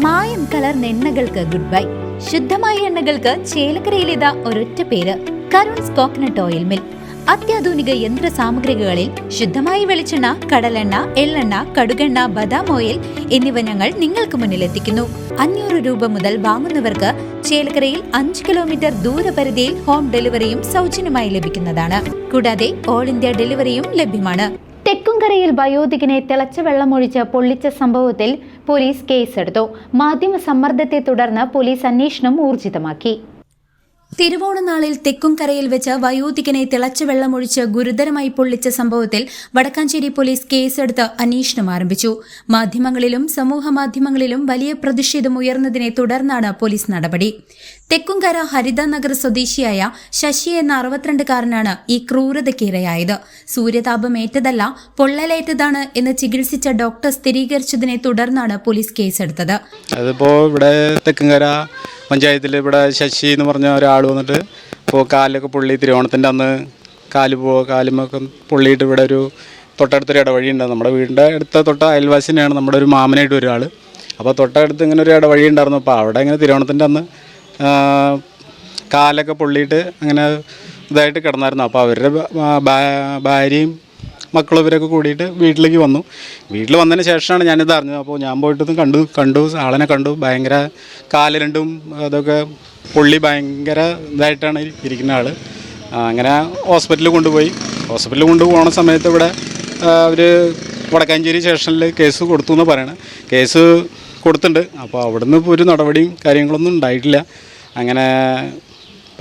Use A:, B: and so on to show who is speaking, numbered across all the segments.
A: മായം കലർന്ന എണ്ണകൾക്ക് good bye. ശുദ്ധമായ എണ്ണകൾക്ക് ചേലക്കരയിലേതാ ഒരൊറ്റ പേര്, കരുൺസ് കോക്കനട്ട് ഓയിൽ മിൽ. അത്യാധുനിക യന്ത്ര സാമഗ്രികളിൽ ശുദ്ധമായ വെളിച്ചെണ്ണ, കടലെണ്ണ, എള്ളെണ്ണ, കടുകെണ്ണ, ബദാം ഓയിൽ എന്നിവ ഞങ്ങൾ നിങ്ങൾക്ക് മുന്നിലെത്തിക്കുന്നു. 500 രൂപ മുതൽ വാങ്ങുന്നവർക്ക് ചേലക്കരയിൽ 5 കിലോമീറ്റർ ദൂരപരിധിയിൽ ഹോം ഡെലിവറിയും സൗജന്യമായി ലഭിക്കുന്നതാണ്. കൂടാതെ ഓൾ ഇന്ത്യ ഡെലിവറിയും ലഭ്യമാണ്. തെക്കുംകരയിൽ വയോധികനെ തിളച്ച വെള്ളമൊഴിച്ച് പൊള്ളിച്ച സംഭവത്തിൽ പോലീസ് കേസെടുത്തു. മാധ്യമ സമ്മർദ്ദത്തെ തുടർന്ന് പോലീസ് അന്വേഷണം ഊർജിതമാക്കി. തിരുവോണനാളിൽ തെക്കുംകരയിൽ വെച്ച് വയോധികനെ തിളച്ച വെള്ളമൊഴിച്ച് ഗുരുതരമായി പൊള്ളിച്ച സംഭവത്തിൽ വടക്കാഞ്ചേരി പോലീസ് കേസെടുത്ത് അന്വേഷണം ആരംഭിച്ചു. മാധ്യമങ്ങളിലും സമൂഹ മാധ്യമങ്ങളിലും വലിയ പ്രതിഷേധം ഉയർന്നതിനെ തുടർന്നാണ് പോലീസ് നടപടി. തെക്കുംകര ഹരിതനഗർ സ്വദേശിയായ ശശി എന്ന 62-കാരനാണ് ഈ ക്രൂരതയ്ക്കിരയായത്. സൂര്യതാപമേറ്റതല്ല, പൊള്ളലേറ്റതാണ് എന്ന് ചികിത്സിച്ച ഡോക്ടർ സ്ഥിരീകരിച്ചതിനെ തുടർന്നാണ് പോലീസ് കേസെടുത്തത്.
B: അതിപ്പോ ഇവിടെ തെക്കുംകര പഞ്ചായത്തിൽ ഇവിടെ ശശി എന്ന് പറഞ്ഞ ഒരാൾ വന്നിട്ട് ഇപ്പോൾ കാലൊക്കെ പൊള്ളി, തിരുവോണത്തിൻ്റെ അന്ന് കാലുമൊക്കെ പൊള്ളിയിട്ട് ഇവിടെ ഒരു തൊട്ടടുത്തൊരു ഇടവഴി ഉണ്ട്. നമ്മുടെ വീടിൻ്റെ അടുത്ത അയൽവാസിനെയാണ്, നമ്മുടെ ഒരു മാമനായിട്ട് ഒരാൾ. അപ്പോൾ തൊട്ടടുത്ത് ഇങ്ങനെ ഒരു ഇടവഴി ഉണ്ടായിരുന്നു. അപ്പോൾ അവിടെ ഇങ്ങനെ തിരുവോണത്തിൻ്റെ അന്ന് കാലൊക്കെ പൊള്ളിയിട്ട് അങ്ങനെ ഇതായിട്ട് കിടന്നായിരുന്നു. അപ്പോൾ അവരുടെ ഭാര്യയും മക്കളും ഇവരൊക്കെ കൂടിയിട്ട് വീട്ടിലേക്ക് വന്നു. വീട്ടിൽ വന്നതിന് ശേഷമാണ് ഞാനിത് അറിഞ്ഞത്. അപ്പോൾ ഞാൻ പോയിട്ടൊന്നും കണ്ടു ആളനെ കണ്ടു. ഭയങ്കര കാല് രണ്ടും അതൊക്കെ പൊള്ളി ഭയങ്കര ഇതായിട്ടാണ് ഇരിക്കുന്ന ആൾ. അങ്ങനെ ഹോസ്പിറ്റലിൽ കൊണ്ടുപോകുന്ന സമയത്ത് ഇവിടെ അവർ വടക്കാഞ്ചേരി സ്റ്റേഷനിൽ കേസ് കൊടുത്തു എന്ന് പറയണം. കേസ് കൊടുത്തിട്ടുണ്ട്. അപ്പോൾ അവിടുന്ന് ഇപ്പോൾ ഒരു നടപടിയും കാര്യങ്ങളൊന്നും ഉണ്ടായിട്ടില്ല. അങ്ങനെ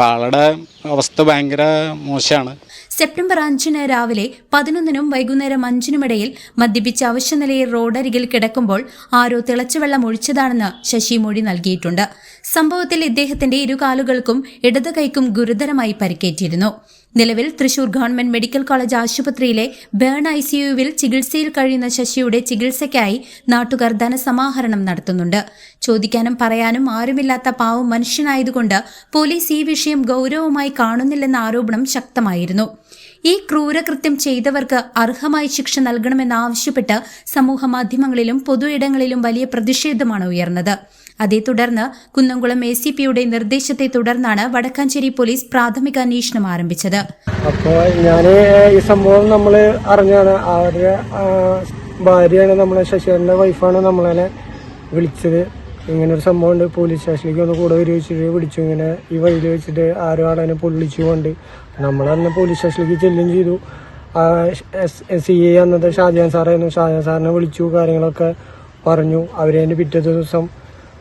B: ആളുടെ അവസ്ഥ ഭയങ്കര മോശമാണ്.
A: സെപ്റ്റംബർ 5 രാവിലെ 11 വൈകുന്നേരം 5 ഇടയിൽ മദ്യപിച്ച് അവശനിലയിൽ റോഡരികിൽ കിടക്കുമ്പോൾ ആരോ തിളച്ചുവെള്ളം ഒഴിച്ചതാണെന്ന് ശശി മൊഴി നൽകിയിട്ടുണ്ട്. സംഭവത്തിൽ ഇദ്ദേഹത്തിന്റെ ഇരുകാലുകൾക്കും ഇടത് കൈക്കും ഗുരുതരമായി പരിക്കേറ്റിരുന്നു. നിലവിൽ തൃശൂർ ഗവൺമെന്റ് മെഡിക്കൽ കോളേജ് ആശുപത്രിയിലെ ബേൺ ICUവിൽ ചികിത്സയിൽ കഴിയുന്ന ശശിയുടെ ചികിത്സയ്ക്കായി നാട്ടുകാർ ധനസമാഹരണം നടത്തുന്നുണ്ട്. ചോദിക്കാനും പറയാനും ആരുമില്ലാത്ത പാവം മനുഷ്യനായതുകൊണ്ട് പോലീസ് ഈ വിഷയം ഗൗരവമായി കാണുന്നില്ലെന്ന ആരോപണം ശക്തമായിരുന്നു. ഈ ക്രൂരകൃത്യം ചെയ്തവർക്ക് അർഹമായ ശിക്ഷ നൽകണമെന്നാവശ്യപ്പെട്ട് സമൂഹ മാധ്യമങ്ങളിലും പൊതു ഇടങ്ങളിലും വലിയ പ്രതിഷേധമാണ് ഉയർന്നത്. അതേ തുടർന്ന് കുന്നംകുളം ACPയുടെ നിർദ്ദേശത്തെ തുടർന്നാണ് വടക്കാഞ്ചേരി പോലീസ് പ്രാഥമിക അന്വേഷണം ആരംഭിച്ചത്.
C: അപ്പോൾ ഞാൻ ഈ സംഭവം നമ്മൾ അറിഞ്ഞാണ്. അവരുടെ ഭാര്യയാണ്, നമ്മളെ ശശിധരൻ്റെ വൈഫാണ് നമ്മളെ വിളിച്ചത്. ഇങ്ങനൊരു സംഭവം ഉണ്ട്, പോലീസ് സ്റ്റേഷനിലേക്ക് ഒന്ന് കൂടെ വെച്ചിട്ട് വിളിച്ചു. ഇങ്ങനെ ഈ വഴിയിൽ വെച്ചിട്ട് ആരോ ആളെ പൊള്ളിച്ചു കൊണ്ട് നമ്മളന്ന് പോലീസ് സ്റ്റേഷനിലേക്ക് ചെല്ലുകയും ചെയ്തു. CA അന്നത്തെ ഷാജഹാൻ സാറായിരുന്നു. ഷാജഹാൻ സാറിനെ വിളിച്ചു, കാര്യങ്ങളൊക്കെ പറഞ്ഞു. അവരതിൻ്റെ പിറ്റേ ദിവസം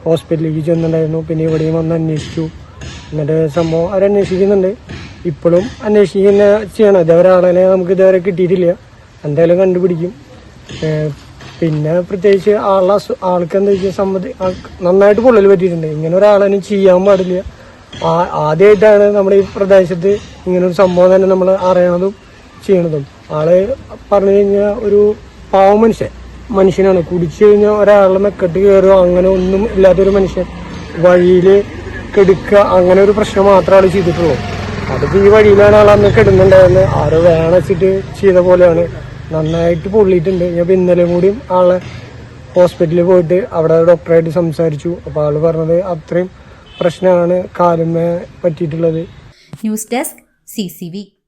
C: ഹോസ്പിറ്റലിലേക്ക് ചെന്നിട്ടുണ്ടായിരുന്നു. പിന്നെ ഇവിടെയും വന്ന് അന്വേഷിച്ചു. എന്നിട്ട് സംഭവം അവരന്വേഷിക്കുന്നുണ്ട്. ഇപ്പോഴും അന്വേഷിക്കുന്ന ചെയ്യണം. ഇതേവരെ ആളെ നമുക്ക് ഇതുവരെ കിട്ടിയിട്ടില്ല. എന്തായാലും കണ്ടുപിടിക്കും. പിന്നെ പ്രത്യേകിച്ച് ആൾക്ക് എന്താ വെച്ചാൽ നന്നായിട്ട് പൊള്ളൽ പറ്റിയിട്ടുണ്ട്. ഇങ്ങനെ ഒരാളെ ചെയ്യാൻ പാടില്ല. ആദ്യമായിട്ടാണ് നമ്മുടെ ഈ പ്രദേശത്ത് ഇങ്ങനൊരു സംഭവം തന്നെ നമ്മൾ അറിയണതും ചെയ്യണതും. ആള് പറഞ്ഞു കഴിഞ്ഞാൽ ഒരു പാവ മനുഷ്യനാണ്. കുടിച്ചു കഴിഞ്ഞാൽ ഒരാളുടെ മെക്കെട്ട് കയറുക, അങ്ങനെ ഒന്നും ഇല്ലാത്തൊരു മനുഷ്യൻ. വഴിയിൽ കെടുക്കുക, അങ്ങനെ ഒരു പ്രശ്നം മാത്രമേ ആൾ ചെയ്തിട്ടുള്ളൂ. അതിപ്പോൾ ഈ വഴിയിലാണ് ആൾ അന്ന് കിടന്നുണ്ടായിരുന്നത്. ആരോ വേണച്ചിട്ട് ചെയ്ത പോലെയാണ്. നന്നായിട്ട് പൊള്ളിയിട്ടുണ്ട്. ഞാൻ ഇന്നലെയും കൂടിയും ആളെ ഹോസ്പിറ്റലിൽ പോയിട്ട് അവിടെ ഡോക്ടറായിട്ട് സംസാരിച്ചു. അപ്പോൾ ആൾ പറഞ്ഞത് അത്രയും പ്രശ്നമാണ് കാലുമേ പറ്റിയിട്ടുള്ളത്.
A: News desk CCV.